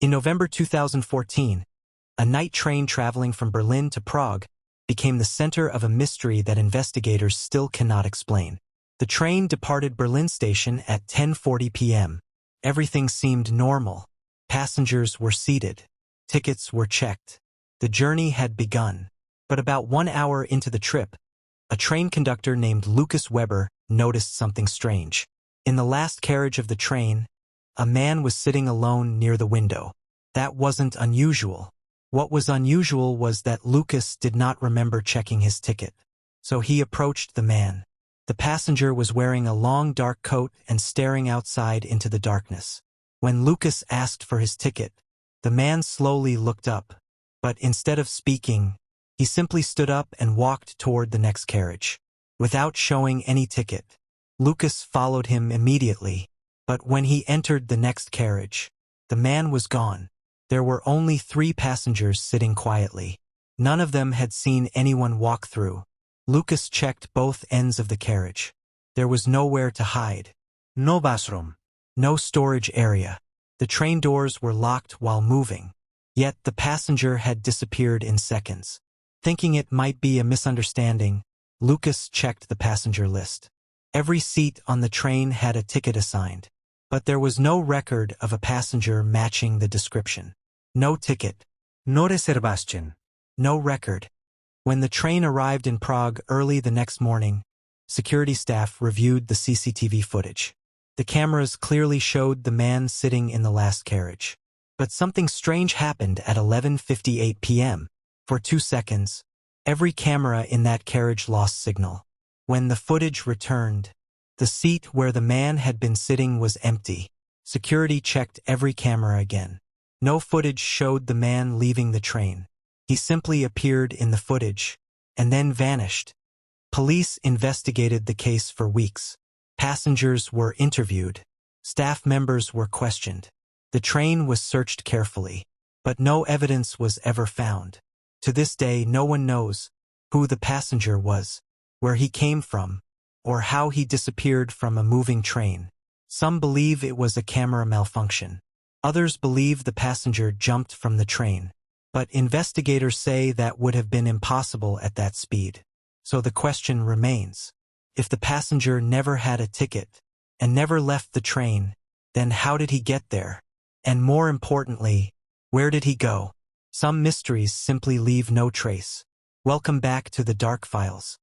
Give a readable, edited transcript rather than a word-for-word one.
In November 2014, a night train traveling from Berlin to Prague became the center of a mystery that investigators still cannot explain. The train departed Berlin station at 10:40 p.m. Everything seemed normal. Passengers were seated. Tickets were checked. The journey had begun. But about 1 hour into the trip, a train conductor named Lucas Weber noticed something strange. In the last carriage of the train, a man was sitting alone near the window. That wasn't unusual. What was unusual was that Lucas did not remember checking his ticket. So he approached the man. The passenger was wearing a long dark coat and staring outside into the darkness. When Lucas asked for his ticket, the man slowly looked up. But instead of speaking, he simply stood up and walked toward the next carriage. Without showing any ticket, Lucas followed him immediately. But when he entered the next carriage, the man was gone. There were only 3 passengers sitting quietly. None of them had seen anyone walk through. Lucas checked both ends of the carriage. There was nowhere to hide. No bathroom. No storage area. The train doors were locked while moving. Yet the passenger had disappeared in seconds. Thinking it might be a misunderstanding, Lucas checked the passenger list. Every seat on the train had a ticket assigned. But there was no record of a passenger matching the description. No ticket. No reservación. No record. When the train arrived in Prague early the next morning, security staff reviewed the CCTV footage. The cameras clearly showed the man sitting in the last carriage. But something strange happened at 11:58 p.m. For 2 seconds, every camera in that carriage lost signal. When the footage returned, the seat where the man had been sitting was empty. Security checked every camera again. No footage showed the man leaving the train. He simply appeared in the footage, and then vanished. Police investigated the case for weeks. Passengers were interviewed. Staff members were questioned. The train was searched carefully, but no evidence was ever found. To this day, no one knows who the passenger was, where he came from, or how he disappeared from a moving train. Some believe it was a camera malfunction. Others believe the passenger jumped from the train. But investigators say that would have been impossible at that speed. So the question remains, if the passenger never had a ticket and never left the train, then how did he get there? And more importantly, where did he go? Some mysteries simply leave no trace. Welcome back to the Dark Files.